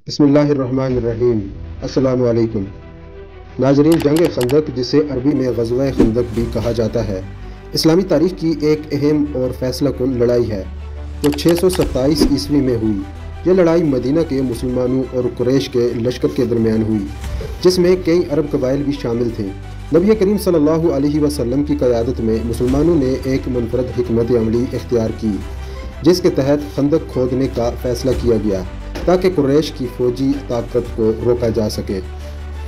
بسم اللہ الرحمن الرحیم۔ السلام علیکم ناظرین، جنگ خندق، جسے عربی میں غزوہ خندق بھی کہا جاتا ہے، اسلامی تاریخ کی ایک اہم اور فیصلہ کن لڑائی ہے جو 627 عیسوی میں ہوئی۔ یہ لڑائی مدینہ کے مسلمانوں اور قریش کے لشکر کے درمیان ہوئی، جس میں کئی عرب قبائل بھی شامل تھے۔ نبی کریم صلی اللہ علیہ وسلم کی قیادت میں مسلمانوں نے ایک منفرد حکمت عملی اختیار کی، جس کے تحت خندق کھودنے کا فیصلہ کیا گیا تاکہ قریش کی فوجی طاقت کو روکا جا سکے۔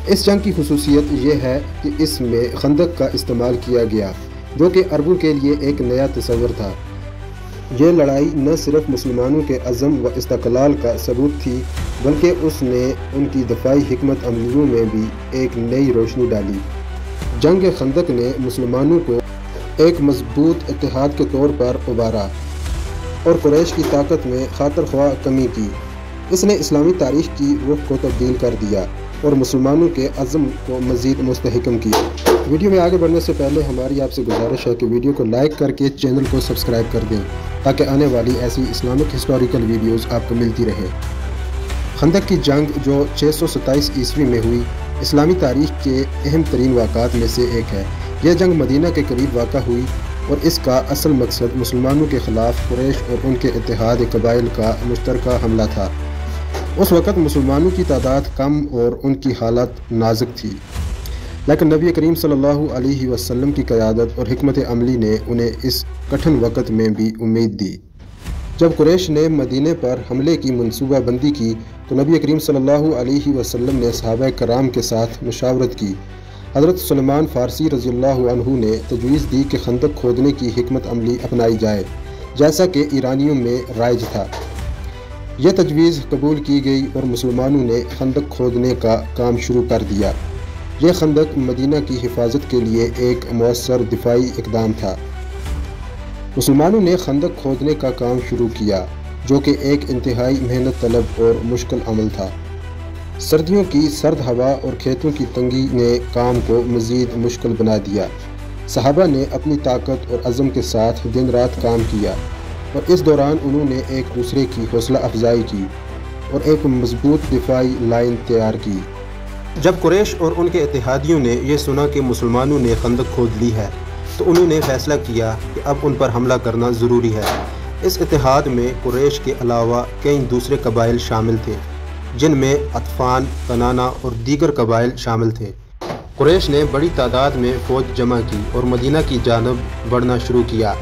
اس جنگ کی خصوصیت یہ ہے کہ اس میں خندق کا استعمال کیا گیا، جو کہ عربوں کے لیے ایک نیا تصور تھا۔ یہ لڑائی نہ صرف مسلمانوں کے عزم و استقلال کا ثبوت تھی، بلکہ اس نے ان کی دفاعی حکمت عملیوں میں بھی ایک نئی روشنی ڈالی۔ جنگ خندق نے مسلمانوں کو ایک مضبوط اتحاد کے طور پر ابھارا اور قریش کی طاقت میں خاطر خواہ کمی کی۔ اس نے اسلامی تاریخ کی رخ کو تبدیل کر دیا اور مسلمانوں کے عزم کو مزید مستحکم کیا۔ ویڈیو میں آگے بڑھنے سے پہلے ہماری آپ سے گزارش ہے کہ ویڈیو کو لائک کر کے چینل کو سبسکرائب کر دیں تاکہ آنے والی ایسی اسلامک ہسٹوریکل ویڈیوز آپ کو ملتی رہے۔ خندق کی جنگ جو 627 عیسوی میں ہوئی، اسلامی تاریخ کے اہم ترین واقعات میں سے ایک ہے۔ یہ جنگ مدینہ کے قریب واقع ہوئی اور اس کا اصل مقصد مسلمانوں کے خلاف قریش اور ان کے اتحاد قبائل کا مشترکہ حملہ تھا۔ اس وقت مسلمانوں کی تعداد کم اور ان کی حالت نازک تھی، لیکن نبی کریم صلی اللہ علیہ وسلم کی قیادت اور حکمت عملی نے انہیں اس کٹھن وقت میں بھی امید دی۔ جب قریش نے مدینے پر حملے کی منصوبہ بندی کی تو نبی کریم صلی اللہ علیہ وسلم نے صحابہ کرام کے ساتھ مشاورت کی۔ حضرت سلمان فارسی رضی اللہ عنہ نے تجویز دی کہ خندق کھودنے کی حکمت عملی اپنائی جائے، جیسا کہ ایرانیوں میں رائج تھا۔ یہ تجویز قبول کی گئی اور مسلمانوں نے خندق کھودنے کا کام شروع کر دیا۔ یہ خندق مدینہ کی حفاظت کے لیے ایک مؤثر دفاعی اقدام تھا۔ مسلمانوں نے خندق کھودنے کا کام شروع کیا، جو کہ ایک انتہائی محنت طلب اور مشکل عمل تھا۔ سردیوں کی سرد ہوا اور کھیتوں کی تنگی نے کام کو مزید مشکل بنا دیا۔ صحابہ نے اپنی طاقت اور عزم کے ساتھ دن رات کام کیا اور اس دوران انہوں نے ایک دوسرے کی حوصلہ افزائی کی اور ایک مضبوط دفاعی لائن تیار کی۔ جب قریش اور ان کے اتحادیوں نے یہ سنا کہ مسلمانوں نے خندق کھود لی ہے تو انہوں نے فیصلہ کیا کہ اب ان پر حملہ کرنا ضروری ہے۔ اس اتحاد میں قریش کے علاوہ کئی دوسرے قبائل شامل تھے، جن میں غطفان، کنانہ اور دیگر قبائل شامل تھے۔ قریش نے بڑی تعداد میں فوج جمع کی اور مدینہ کی جانب بڑھنا شروع کیا۔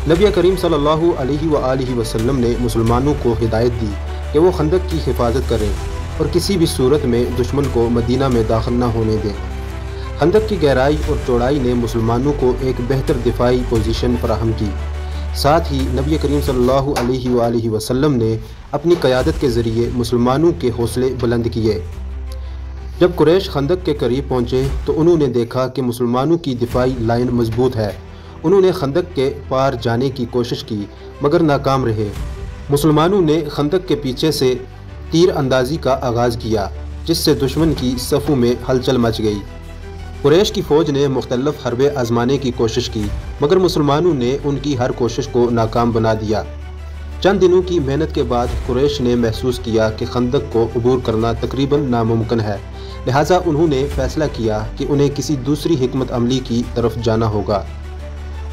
نبی کریم صلی اللہ علیہ وآلہ وسلم نے مسلمانوں کو ہدایت دی کہ وہ خندق کی حفاظت کریں اور کسی بھی صورت میں دشمن کو مدینہ میں داخل نہ ہونے دیں۔ خندق کی گہرائی اور چوڑائی نے مسلمانوں کو ایک بہتر دفاعی پوزیشن فراہم کی۔ ساتھ ہی نبی کریم صلی اللہ علیہ وآلہ وسلم نے اپنی قیادت کے ذریعے مسلمانوں کے حوصلے بلند کیے۔ جب قریش خندق کے قریب پہنچے تو انہوں نے دیکھا کہ مسلمانوں کی دفاعی لائن مضبوط ہے۔ انہوں نے خندق کے پار جانے کی کوشش کی مگر ناکام رہے۔ مسلمانوں نے خندق کے پیچھے سے تیر اندازی کا آغاز کیا، جس سے دشمن کی صفوں میں ہلچل مچ گئی۔ قریش کی فوج نے مختلف حربے آزمانے کی کوشش کی مگر مسلمانوں نے ان کی ہر کوشش کو ناکام بنا دیا۔ چند دنوں کی محنت کے بعد قریش نے محسوس کیا کہ خندق کو عبور کرنا تقریباً ناممکن ہے، لہٰذا انہوں نے فیصلہ کیا کہ انہیں کسی دوسری حکمت عملی کی طرف جانا ہوگا۔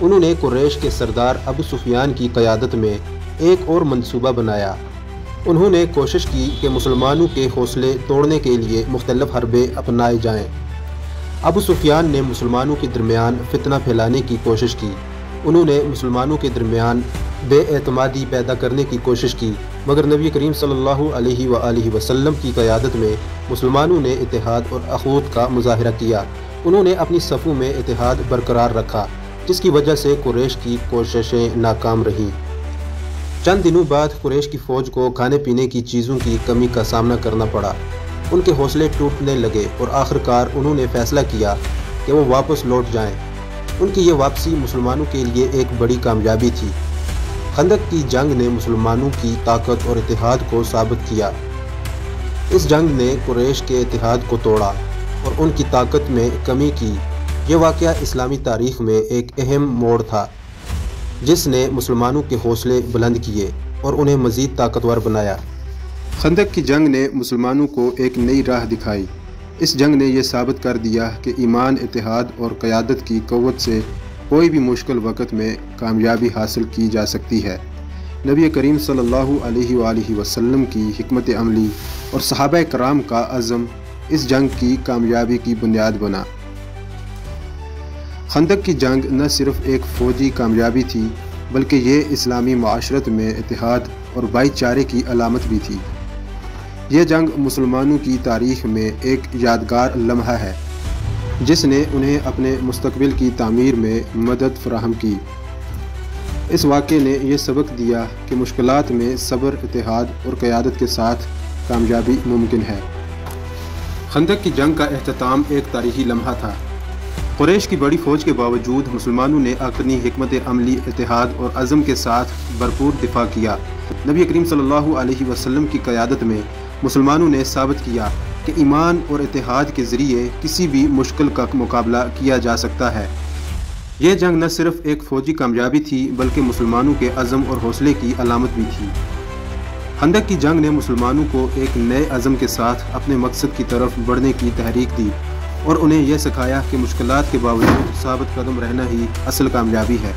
انہوں نے قریش کے سردار ابو سفیان کی قیادت میں ایک اور منصوبہ بنایا۔ انہوں نے کوشش کی کہ مسلمانوں کے حوصلے توڑنے کے لیے مختلف حربے اپنائے جائیں۔ ابو سفیان نے مسلمانوں کے درمیان فتنہ پھیلانے کی کوشش کی۔ انہوں نے مسلمانوں کے درمیان بے اعتمادی پیدا کرنے کی کوشش کی مگر نبی کریم صلی اللہ علیہ وآلہ وسلم کی قیادت میں مسلمانوں نے اتحاد اور اخوت کا مظاہرہ کیا۔ انہوں نے اپنی صفوں میں اتحاد برقرار رکھا، جس کی وجہ سے قریش کی کوششیں ناکام رہیں۔ چند دنوں بعد قریش کی فوج کو کھانے پینے کی چیزوں کی کمی کا سامنا کرنا پڑا۔ ان کے حوصلے ٹوٹنے لگے اور آخرکار انہوں نے فیصلہ کیا کہ وہ واپس لوٹ جائیں۔ ان کی یہ واپسی مسلمانوں کے لیے ایک بڑی کامیابی تھی۔ خندق کی جنگ نے مسلمانوں کی طاقت اور اتحاد کو ثابت کیا۔ اس جنگ نے قریش کے اتحاد کو توڑا اور ان کی طاقت میں کمی کی۔ یہ واقعہ اسلامی تاریخ میں ایک اہم موڑ تھا، جس نے مسلمانوں کے حوصلے بلند کیے اور انہیں مزید طاقتور بنایا۔ خندق کی جنگ نے مسلمانوں کو ایک نئی راہ دکھائی۔ اس جنگ نے یہ ثابت کر دیا کہ ایمان، اتحاد اور قیادت کی قوت سے کوئی بھی مشکل وقت میں کامیابی حاصل کی جا سکتی ہے۔ نبی کریم صلی اللہ علیہ وآلہ وسلم کی حکمت عملی اور صحابہ کرام کا عزم اس جنگ کی کامیابی کی بنیاد بنا۔ خندق کی جنگ نہ صرف ایک فوجی کامیابی تھی بلکہ یہ اسلامی معاشرت میں اتحاد اور بھائی چارے کی علامت بھی تھی۔ یہ جنگ مسلمانوں کی تاریخ میں ایک یادگار لمحہ ہے جس نے انہیں اپنے مستقبل کی تعمیر میں مدد فراہم کی۔ اس واقعے نے یہ سبق دیا کہ مشکلات میں صبر، اتحاد اور قیادت کے ساتھ کامیابی ممکن ہے۔ خندق کی جنگ کا اختتام ایک تاریخی لمحہ تھا۔ قریش کی بڑی فوج کے باوجود مسلمانوں نے اپنی حکمت عملی، اتحاد اور عزم کے ساتھ بھرپور دفاع کیا۔ نبی کریم صلی اللہ علیہ وسلم کی قیادت میں مسلمانوں نے ثابت کیا کہ ایمان اور اتحاد کے ذریعے کسی بھی مشکل کا مقابلہ کیا جا سکتا ہے۔ یہ جنگ نہ صرف ایک فوجی کامیابی تھی بلکہ مسلمانوں کے عزم اور حوصلے کی علامت بھی تھی۔ خندق کی جنگ نے مسلمانوں کو ایک نئے عزم کے ساتھ اپنے مقصد کی طرف بڑھنے کی تحریک دی اور انہیں یہ سکھایا کہ مشکلات کے باوجود ثابت قدم رہنا ہی اصل کامیابی ہے۔